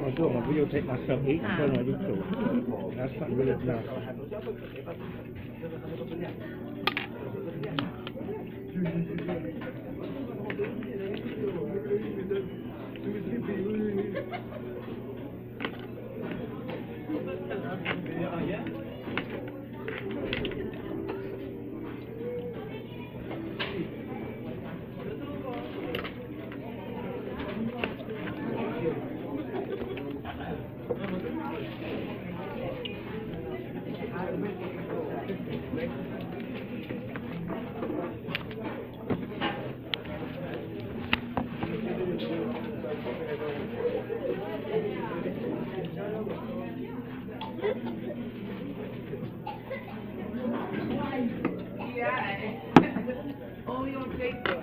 I do my videotape myself eating, put it on YouTube. That's something really nice. Only on Facebook.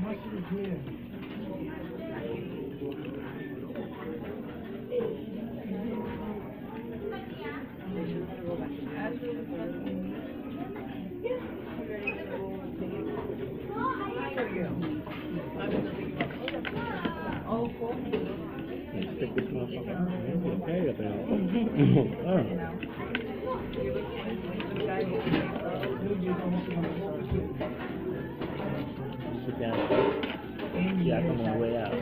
Mustard here. Stick this motherfucker. Okay, up there. Sit down. Yeah, I come on the way out.